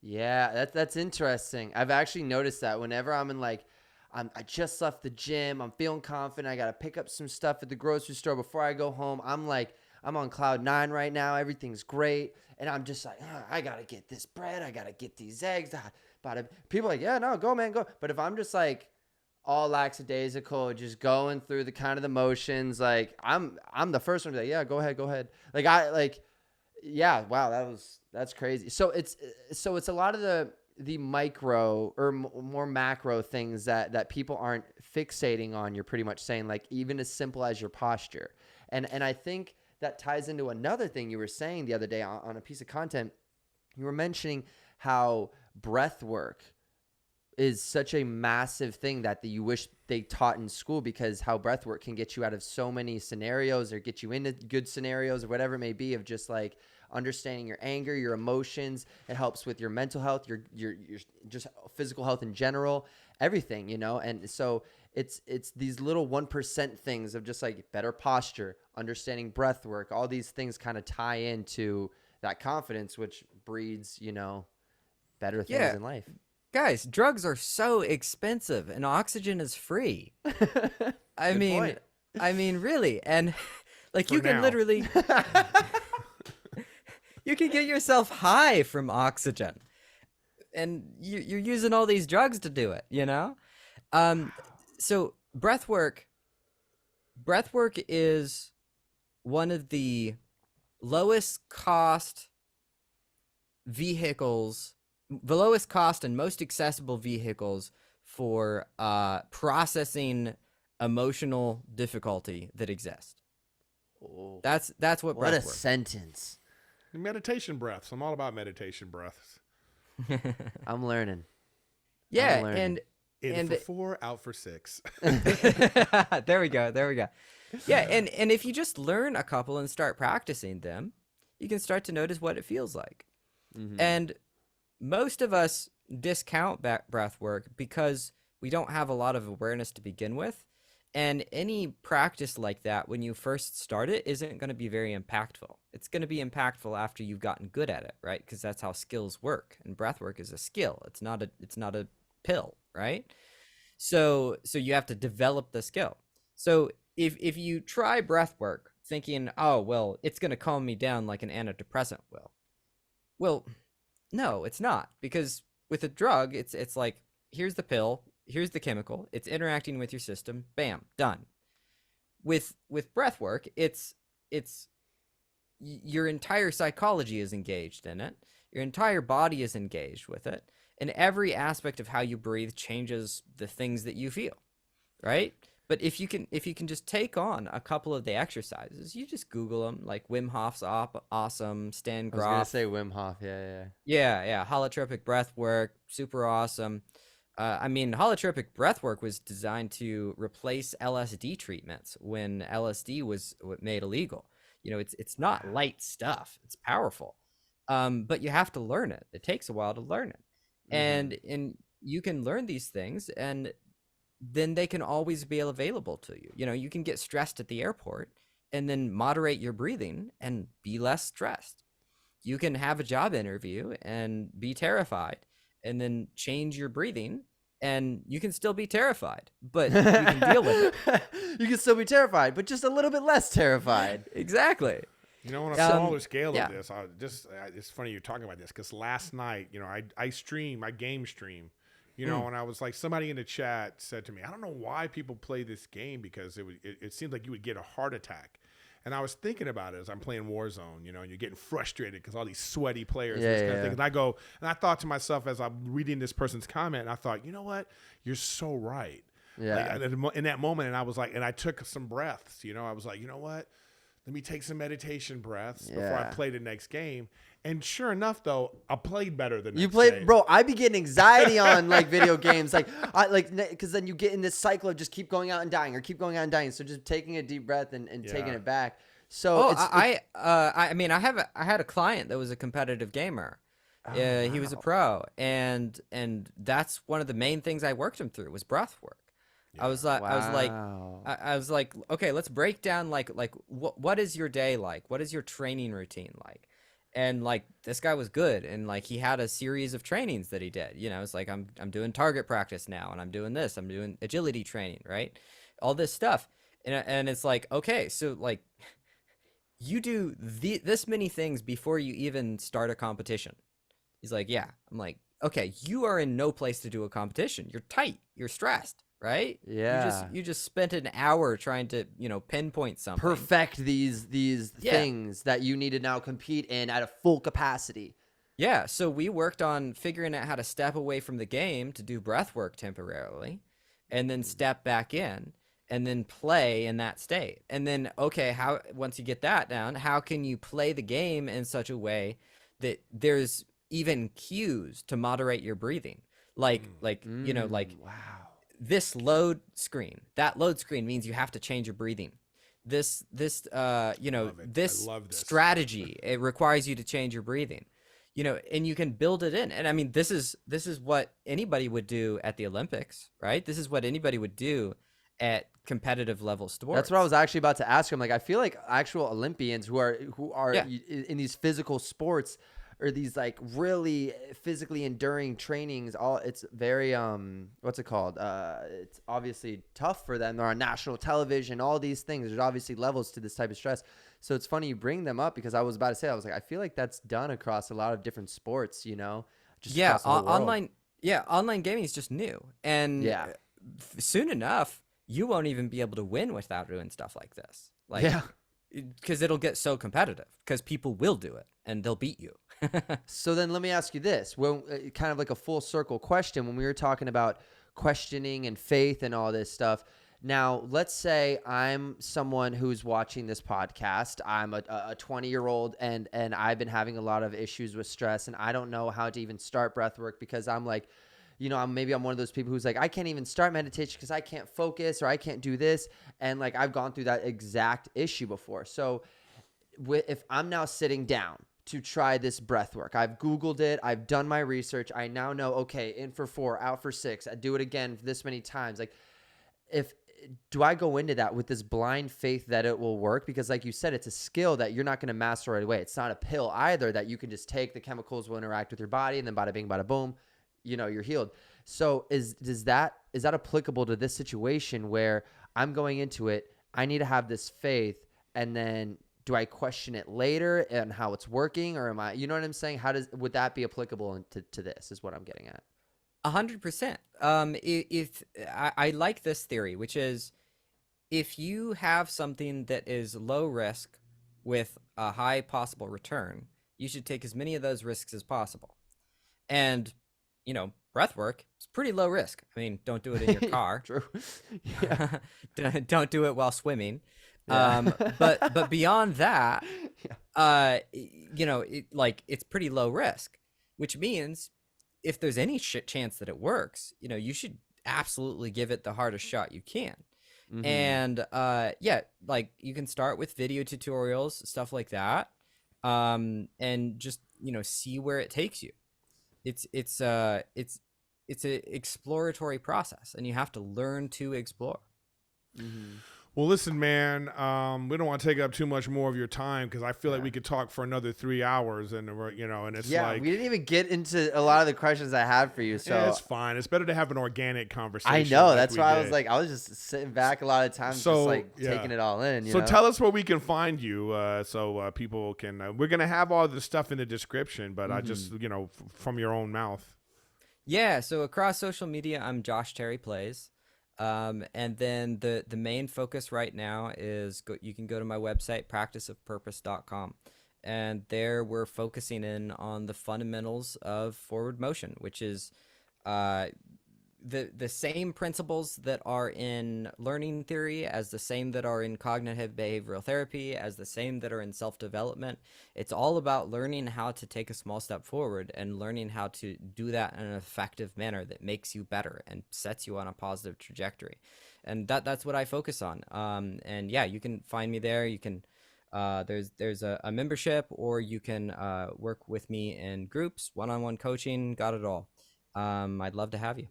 Yeah, that's interesting. I've actually noticed that whenever I'm in like, I just left the gym, I'm feeling confident, I got to pick up some stuff at the grocery store before I go home. I'm like, I'm on cloud 9 right now. Everything's great. And I'm just like, I got to get this bread. I got to get these eggs. People are like, yeah, no, go, man, go. But if I'm just like all lackadaisical, just going through the kind of the motions, like I'm the first one to be like, yeah, go ahead. Yeah, wow, that's crazy. So it's a lot of the micro or more macro things that people aren't fixating on. You're pretty much saying, like, even as simple as your posture. And I think that ties into another thing you were saying the other day on a piece of content. You were mentioning how breath work is such a massive thing that you wish they taught in school, because how breath work can get you out of so many scenarios or get you into good scenarios or whatever it may be, of just like understanding your anger, your emotions. It helps with your mental health, your just physical health in general, everything, you know? And so it's these little 1% things of just like better posture, understanding breath work, all these things kind of tie into that confidence, which breeds, you know, better things in life. Guys, drugs are so expensive and oxygen is free. I Good mean, point. really. And like, For you can now. literally, you can get yourself high from oxygen, and you're using all these drugs to do it, you know? So breath work is one of the lowest cost vehicles, the lowest cost and most accessible vehicles for processing emotional difficulty that exist. Oh, That's what what a breath work. sentence. Meditation breaths. I'm all about meditation breaths. I'm learning. Yeah, learning. In And- for 4, out for 6. there we go. Yeah, and if you just learn a couple and start practicing them, you can start to notice what it feels like. Mhm. And most of us discount breath work because we don't have a lot of awareness to begin with. And any practice like that, when you first start it, isn't going to be very impactful. It's going to be impactful after you've gotten good at it, right? Because that's how skills work. And breath work is a skill. It's not a pill, right? So you have to develop the skill. So if you try breath work thinking, oh, well, it's going to calm me down like an antidepressant will. Well, no, it's not, because with a drug, it's like, here's the pill, here's the chemical, it's interacting with your system, bam, done. With breath work, it's your entire psychology is engaged in it. Your entire body is engaged with it, and every aspect of how you breathe changes the things that you feel, right? But if you can just take on a couple of the exercises, you just Google them, like Wim Hof's awesome, Stan I was gonna Grof. say Wim Hof. Yeah. Yeah, holotropic breath work, super awesome. I mean, holotropic breath work was designed to replace LSD treatments when LSD was made illegal. You know, it's not light stuff. It's powerful. But you have to learn it. It takes a while to learn it. And you can learn these things, and then they can always be available to you. You know, you can get stressed at the airport and then moderate your breathing and be less stressed. You can have a job interview and be terrified and then change your breathing, and you can still be terrified, but you can deal with it. You can still be terrified, but just a little bit less terrified. Exactly. You know, on a smaller scale yeah. of this, it's funny you're talking about this, because last night, you know, I game stream, you know, and I was like, somebody in the chat said to me, I don't know why people play this game, because it seems like you would get a heart attack. And I was thinking about it as I'm playing Warzone, you know, and you're getting frustrated because all these sweaty players and this kind of thing. And I thought to myself as I'm reading this person's comment, and I thought, you know what? You're so right. Yeah. Like, in that moment, and I was like, and I took some breaths, you know, I was like, you know what? Let me take some meditation breaths before I play the next game. And sure enough, though, I played better than you played, bro. I be getting anxiety on like video games, because then you get in this cycle of just keep going out and dying, or keep going out and dying. So just taking a deep breath and taking it back. So I mean, I had a client that was a competitive gamer. He was a pro, and that's one of the main things I worked him through was breath work. I was like, okay, let's break down like what is your day like? What is your training routine like? And like this guy was good, and like he had a series of trainings that he did. You know, it's like I'm doing target practice now, and I'm doing this. I'm doing agility training, right? All this stuff, and it's like, okay, so like you do this many things before you even start a competition. He's like, yeah. I'm like, okay, you are in no place to do a competition. You're tight. You're stressed. Right? Yeah. You just spent an hour trying to, you know, pinpoint something. Perfect these things that you need to now compete in at a full capacity. Yeah. So we worked on figuring out how to step away from the game to do breath work temporarily, and then step back in, and then play in that state. And then, okay, once you get that down, how can you play the game in such a way that there's even cues to moderate your breathing? Like, you know, like, wow. This load screen, that load screen means you have to change your breathing. This you know, this strategy, it requires you to change your breathing, you know, and you can build it in. And I mean, this is what anybody would do at the Olympics, right? This is what anybody would do at competitive level sports. That's what I was actually about to ask him. Like, I feel like actual Olympians who are in these physical sports, or these like really physically enduring trainings, it's very what's it called? It's obviously tough for them. They're on national television, all these things. There's obviously levels to this type of stress. So it's funny you bring them up, because I was about to say, I was like, I feel like that's done across a lot of different sports, you know? Just online gaming is just new. And soon enough, you won't even be able to win without doing stuff like this. Like, because it'll get so competitive, because people will do it and they'll beat you. So then let me ask you this. Well, kind of like a full circle question, when we were talking about questioning and faith and all this stuff. Now, let's say I'm someone who's watching this podcast. I'm a 20-year-old, and I've been having a lot of issues with stress, and I don't know how to even start breath work, because I'm like, you know, I'm one of those people who's like, I can't even start meditation because I can't focus, or I can't do this. And like, I've gone through that exact issue before. So if I'm now sitting down to try this breath work, I've Googled it, I've done my research, I now know, okay, in for 4, out for 6, I do it again this many times. Like, do I go into that with this blind faith that it will work? Because like you said, it's a skill that you're not going to master right away. It's not a pill either that you can just take, the chemicals will interact with your body, and then bada bing, bada boom, you know, you're healed. So is that applicable to this situation where I'm going into it, I need to have this faith, and then do I question it later and how it's working, or am I, you know what I'm saying? Would that be applicable to this is what I'm getting at. 100%. If I like this theory, which is if you have something that is low risk with a high possible return, you should take as many of those risks as possible. And, breath work is pretty low risk. I mean, don't do it in your car. True. Yeah. Don't do it while swimming. Yeah. But beyond that, Yeah. it's pretty low risk, which means if there's any chance that it works, you should absolutely give it the hardest shot you can. Mhm. And you can start with video tutorials, stuff like that, and just see where it takes you. It's an exploratory process, and you have to learn to explore. Mhm. Well, listen, man, we don't want to take up too much more of your time because I feel like Yeah. we could talk for another 3 hours, and and it's Yeah, like we didn't even get into a lot of the questions I had for you. So yeah, it's fine. It's better to have an organic conversation. I know, like that's we why did. I was just sitting back a lot of times, So, just like yeah. taking it all in. You So know? tell us where we can find you, so people can. We're gonna have all the stuff in the description, but I just from your own mouth. Yeah, so across social media, I'm Josh Terry Plays. And then the main focus right now is you can go to my website, practiceofpurpose.com. And there we're focusing in on the fundamentals of forward motion, which is the same principles that are in learning theory as the same that are in cognitive behavioral therapy, as the same that are in self-development. It's all about learning how to take a small step forward and learning how to do that in an effective manner that makes you better and sets you on a positive trajectory. And that's what I focus on. And yeah, you can find me there. You can there's a membership, or you can work with me in groups, one-on-one coaching, got it all. I'd love to have you.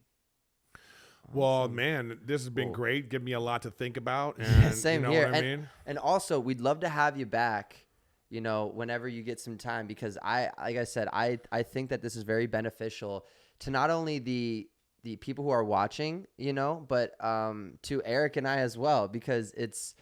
Well, Awesome. man, this has been Cool. great. Give me a lot to think about. Yeah, And same you know here. what I mean? And also, we'd love to have you back, whenever you get some time, because like I said, I think that this is very beneficial to not only the people who are watching, but to Erik and I as well, because it's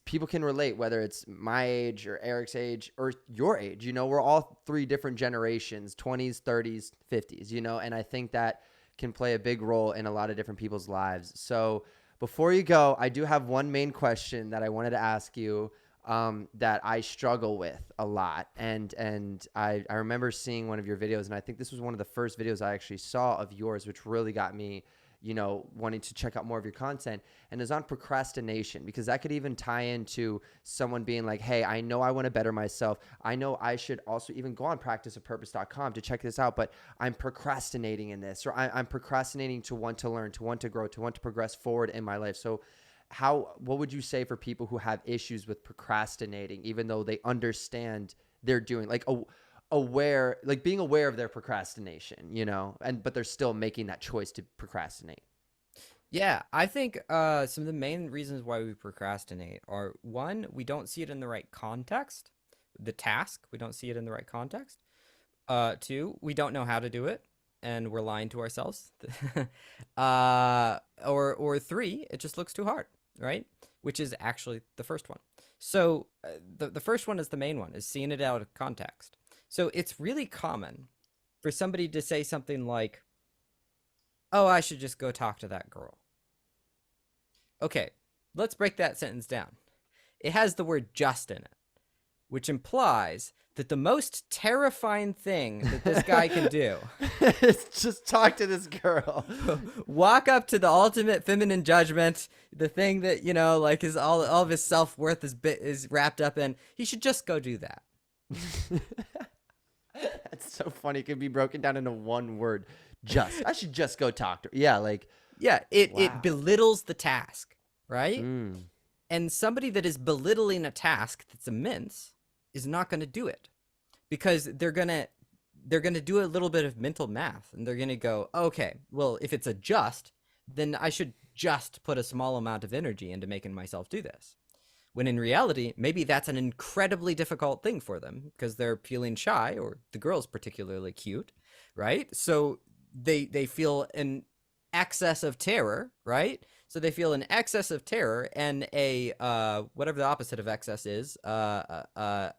people can relate, whether it's my age or Erik's age or your age. We're all three different generations, 20s, 30s, 50s, and I think that can play a big role in a lot of different people's lives. So before you go, I do have one main question that I wanted to ask you, that I struggle with a lot. And I remember seeing one of your videos, and I think this was one of the first videos I actually saw of yours, which really got me, wanting to check out more of your content, and it's on procrastination, because that could even tie into someone being like, hey, I know I want to better myself. I know I should also even go on practiceofpurpose.com to check this out, but I'm procrastinating in this, or I'm procrastinating to want to learn, to want to grow, to want to progress forward in my life. So what would you say for people who have issues with procrastinating, even though they understand they're doing, like, being aware of their procrastination, but they're still making that choice to procrastinate? Yeah, I think some of the main reasons why we procrastinate are, one, we don't see it in the right context. The task, we don't see it in the right context. Two, we don't know how to do it, and we're lying to ourselves. Or three, it just looks too hard, right? Which is actually the first one. So the first one is the main one, is seeing it out of context. So it's really common for somebody to say something like, oh, I should just go talk to that girl. Okay, let's break that sentence down. It has the word just in it, which implies that the most terrifying thing that this guy can do is just talk to this girl. walk up to the ultimate feminine judgment, the thing that, is all of his self-worth is wrapped up in. He should just go do that. That's so funny. It can be broken down into one word. I should just go talk to her. Yeah, like. Yeah, Wow. it belittles the task, right? Mm. And somebody that is belittling a task that's immense is not going to do it, because they're going to do a little bit of mental math, and they're going to go, okay, well, if it's a just, then I should just put a small amount of energy into making myself do this. When in reality, maybe that's an incredibly difficult thing for them because they're feeling shy, or the girl's particularly cute, right? So they feel an excess of terror, right? So they feel an excess of terror and a whatever the opposite of excess is, a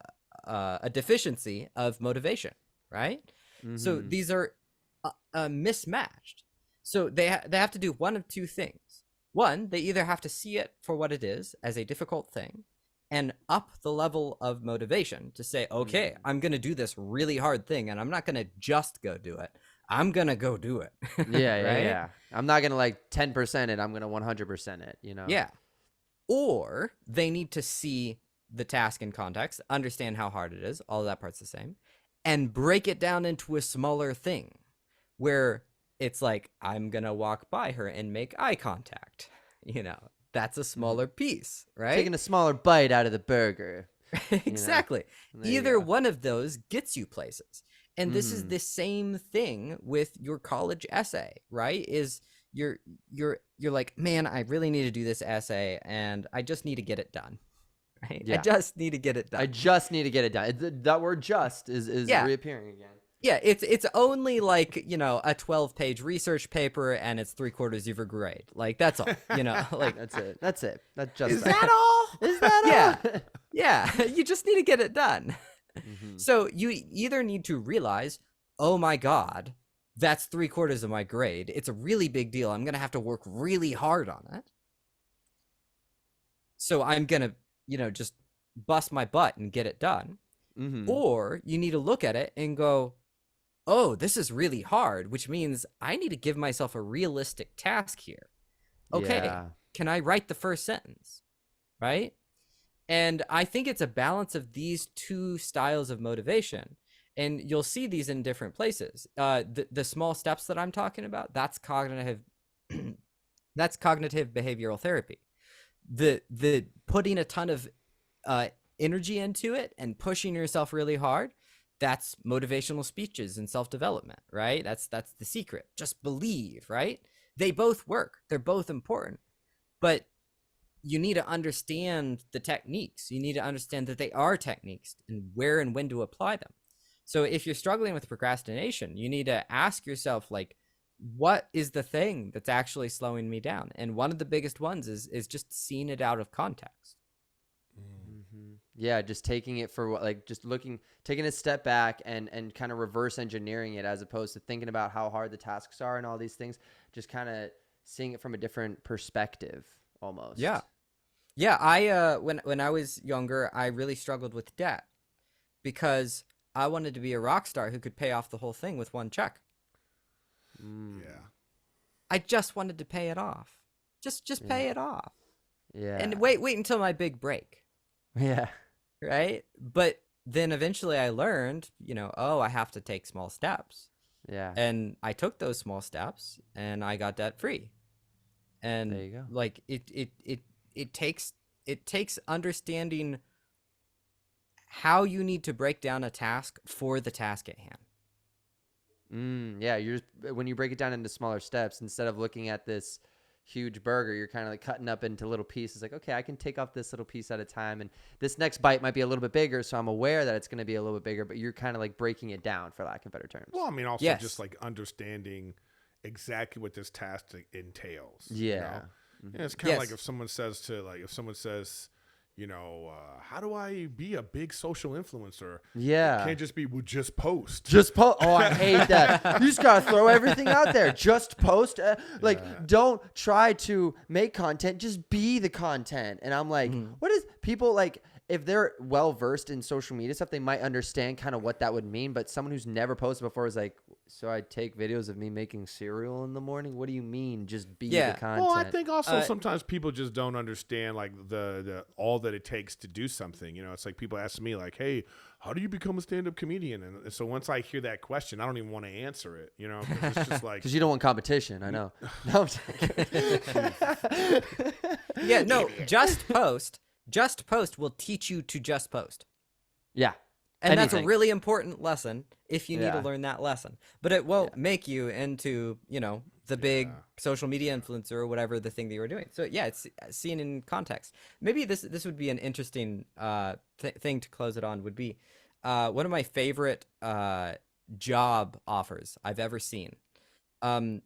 deficiency of motivation, right? So these are mismatched. So they have to do one of two things. One, they either have to see it for what it is, as a difficult thing, and up the level of motivation to say, okay, I'm going to do this really hard thing, and I'm not going to just go do it. I'm going to go do it. Yeah. I'm not going to like 10% it. I'm going to 100% it, you know? Yeah. Or they need to see the task in context, understand how hard it is, all of that part's the same, and break it down into a smaller thing where it's like, I'm going to walk by her and make eye contact. You know, that's a smaller piece, right? Taking a smaller bite out of the burger. Exactly. Either one of those gets you places. And this is Mhm. the same thing with your college essay, right? Is you're like, man, I really need to do this essay and I just need to get it done. Right? Yeah. I just need to get it done. I just need to get it done. That word "just" is Yeah. reappearing again. Yeah, it's only like, you know, a 12-page research paper and it's 3/4 of your grade. Like, that's all, you know, like That's it. That's just Is that all? Is that Yeah. all? Yeah, you just need to get it done. Mhm. So you either need to realize, oh my God, that's 3/4 of my grade. It's a really big deal. I'm going to have to work really hard on it. So I'm going to, you know, just bust my butt and get it done. Mhm. Or you need to look at it and go, oh, this is really hard, which means I need to give myself a realistic task here. Okay, Yeah. can I write the first sentence? Right? And I think it's a balance of these two styles of motivation. And you'll see these in different places. The small steps that I'm talking about, that's cognitive that's cognitive behavioral therapy. The putting a ton of energy into it and pushing yourself really hard, that's motivational speeches and self-development, right? That's the secret. Just believe, right? They both work. They're both important. But you need to understand the techniques. You need to understand that they are techniques and where and when to apply them. So if you're struggling with procrastination, you need to ask yourself, like, what is the thing that's actually slowing me down? And one of the biggest ones is just seeing it out of context. Mhm. Yeah, just taking it for what, like, just taking a step back and kind of reverse engineering it, as opposed to thinking about how hard the tasks are and all these things. Just kind of seeing it from a different perspective, almost. Yeah. I when I was younger, I really struggled with debt because I wanted to be a rock star who could pay off the whole thing with one check. Yeah. I just wanted to pay it off. Just pay it off. Yeah. And wait until my big break, Yeah. right? But then eventually I learned, you know, oh, I have to take small steps. Yeah. And I took those small steps and I got debt free. And There you go. like it takes understanding how you need to break down a task for the task at hand. Yeah, when you break it down into smaller steps, instead of looking at this huge burger, you're kind of like cutting up into little pieces. Like, okay, I can take off this little piece at a time, and this next bite might be a little bit bigger, so I'm aware that it's going to be a little bit bigger, but you're kind of like breaking it down, for lack of better terms. Well, I mean, also Yes. just like understanding exactly what this task entails. Yeah. You know? Yeah, it's kind of Yes. like if someone says, you know, how do I be a big social influencer? Yeah. It can't just be, well, just post. Just post. Oh, I hate that. You just gotta throw everything out there. Just post. Don't try to make content. Just be the content. And I'm like, what is people like? If they're well versed in social media stuff, they might understand kind of what that would mean. But someone who's never posted before is like, so I take videos of me making cereal in the morning. What do you mean? Just be the content. Well, I think also sometimes people just don't understand like the all that it takes to do something. You know, it's like people ask me like, "Hey, how do you become a stand-up comedian?" And so once I hear that question, I don't even want to answer it. You know, 'cause it's just like because you don't want competition. I know. No, I'm kidding. Yeah, no, just post. Just post will teach you to just post. Yeah. And that's a Anything. really important lesson if you need to Yeah. learn that lesson. But it won't make you into, you know, the big social media influencer or whatever the thing that you were doing. So yeah, it's seen in context. Maybe this would be an interesting thing to close it on would be one of my favorite job offers I've ever seen.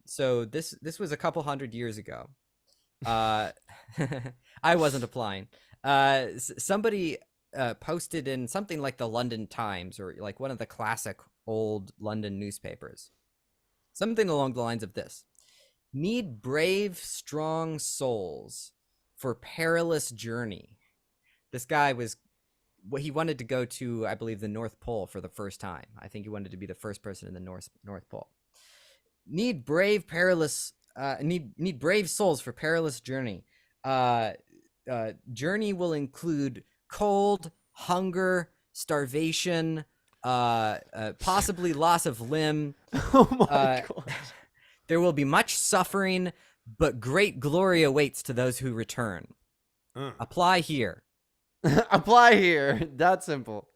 So this was a couple hundred years ago. I wasn't applying. Somebody posted in something like the London Times or like one of the classic old London newspapers. Something along the lines of this. Need brave, strong souls for perilous journey. This guy he wanted to go to, I believe, the North Pole for the first time. I think he wanted to be the first person in the North Pole. Need brave souls for perilous journey. Journey will include cold, hunger, starvation, possibly loss of limb. Oh my god. There will be much suffering, but great glory awaits to those who return. Apply here. Apply here. That simple.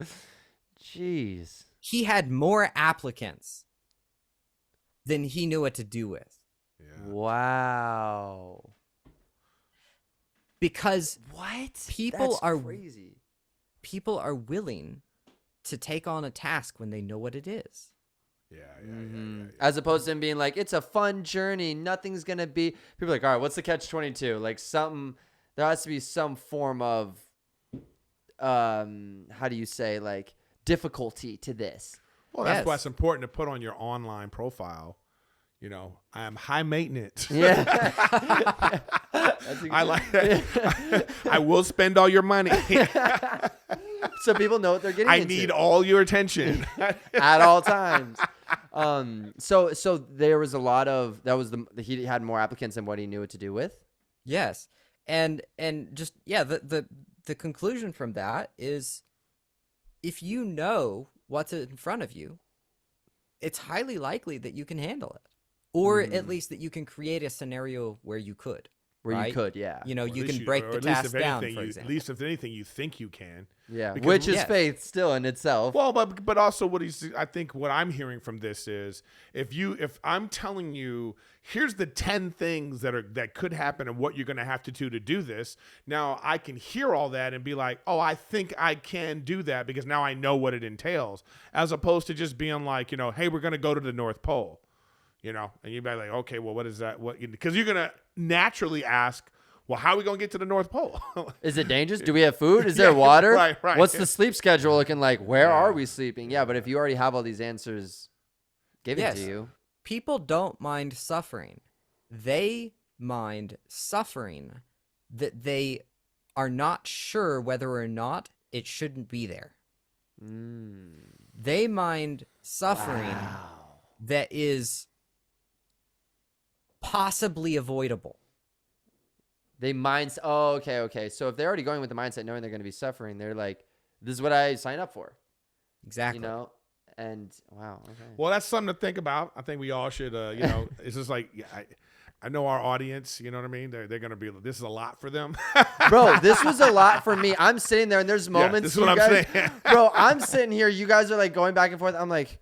Jeez. He had more applicants than he knew what to do with. Yeah. Wow. Because What? People That's are- crazy. people are willing to take on a task when they know what it is. Yeah. As opposed to him being like, it's a fun journey. Nothing's going to be. People are like, all right, what's the catch-22? Like there has to be some form of, how do you say, like difficulty to this. Well, that's Yes. why it's important to put on your online profile. You know, I am high maintenance. Yeah. I like that. I will spend all your money. So people know what they're getting I into. need all your attention. At all times. So there was a lot of he had more applicants than what he knew what to do with. Yes. And just the conclusion from that is if you know what's in front of you, it's highly likely that you can handle it. Or at least that you can create a scenario where you could. Where right? you could, yeah. You know, Or at you least can break or the at least task if down, anything, for At example. least if anything, you think you can. Yeah, Because- which is Yes. faith still in itself. Well, but also I think what I'm hearing from this is if I'm telling you here's the 10 things that could happen and what you're going to have to do this, now I can hear all that and be like, oh, I think I can do that because now I know what it entails, as opposed to just being like, you know, hey, we're going to go to the North Pole, you know, and you'd be like, okay, well, what is that? What? Because you're going to naturally ask, well, how are we going to get to the North Pole? Is it dangerous? Do we have food? Is there Yeah, water? right. What's the sleep schedule looking like? Where Yeah. are we sleeping? Yeah, but if you already have all these answers given Yes. to you. People don't mind suffering. They mind suffering that they are not sure whether or not it shouldn't be there. They mind suffering that is possibly avoidable. They mind. Oh, okay. So if they're already going with the mindset knowing they're going to be suffering, they're like, this is what I signed up for. Exactly. You know? And wow. Okay. Well, that's something to think about. I think we all should, you know, it's just like, I know our audience, you know what I mean? They're going to be, this is a lot for them. Bro, this was a lot for me. I'm sitting there and there's moments. this is what you I'm guys, saying. Bro, I'm sitting here. You guys are like going back and forth. I'm like,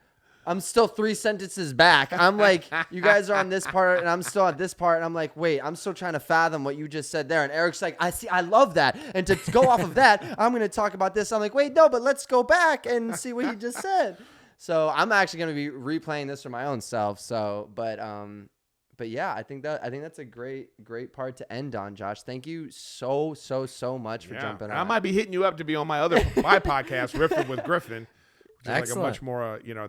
I'm still 3 sentences back. I'm like, you guys are on this part and I'm still at this part. And I'm like, wait, I'm still trying to fathom what you just said there. And Erik's like, I love that. And to go off of that, I'm going to talk about this. I'm like, wait, no, but let's go back and see what he just said. So I'm actually going to be replaying this for my own self. So, but yeah, I think that's a great part to end on, Josh. Thank you so much for jumping on. I might be hitting you up to be on my podcast, Riffing with Griffin. Which is like a Excellent. much more, you know,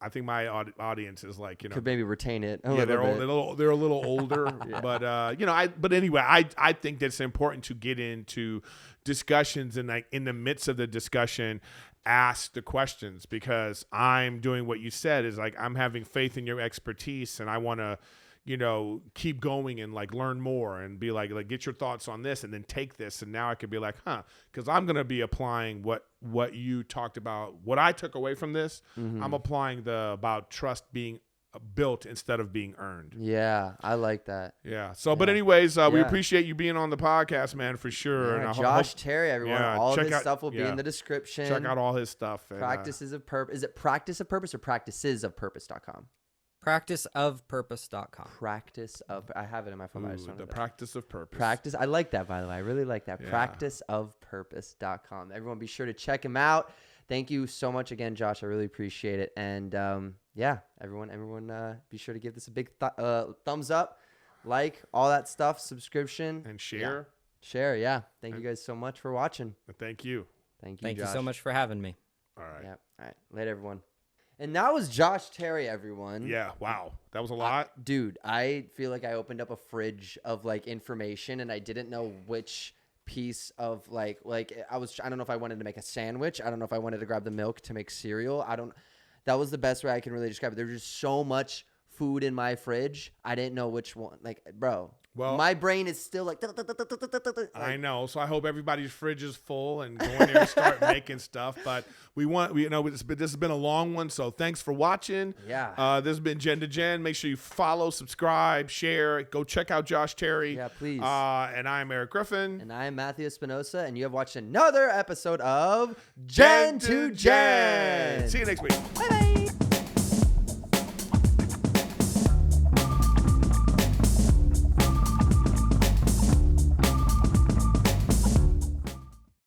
I think my audience is like, you know, Could maybe retain it. they're they're a little older, but you know, but anyway, I think that's important to get into discussions and like in the midst of the discussion, ask the questions, because I'm doing what you said is like, I'm having faith in your expertise and I want to, you know, keep going and like learn more and be like get your thoughts on this and then take this. And now I could be like, because I'm going to be applying what you talked about, what I took away from this. I'm applying about trust being built instead of being earned. Yeah, I like that. Yeah. So, but anyways, we Yeah. appreciate you being on the podcast, man, for sure. Yeah, And I Josh Terry, everyone. yeah, all of check his out- stuff will be yeah. in the description. check out all his stuff. And, Practices of Purpose. Is it Practice of Purpose or practicesofpurpose.com? Practiceofpurpose.com. I have it in my phone. I just wanted the to- practice of purpose. Practice. I like that, by the way. I really like that. Yeah. Practiceofpurpose.com. Everyone be sure to check him out. Thank you so much again, Josh. I really appreciate it. And yeah, everyone be sure to give this a big thumbs up like, all that stuff, subscription. And share. Yeah. Share, yeah. Thank you guys so much for watching. Thank you. Thank you, Thank you Josh. so much for having me. All right. Yeah. All right. Later, everyone. And that was Josh Terry, everyone. Yeah. Wow. That was a lot. Dude, I feel like I opened up a fridge of like information and I didn't know which piece of like I don't know if I wanted to make a sandwich. I don't know if I wanted to grab the milk to make cereal. That was the best way I can really describe it. There's just so much food in my fridge. I didn't know which one. Like, bro, Well, my brain is still like I know. So I hope everybody's fridge is full and go in there and start making stuff. But this has been a long one. So thanks for watching. Yeah. This has been Gen to Gen. Make sure you follow, subscribe, share. Go check out Josh Terry. Yeah, please. And I'm Erik Griffin. And I'm Matthew Espinosa, and you have watched another episode of Gen to Gen. See you next week. Bye bye.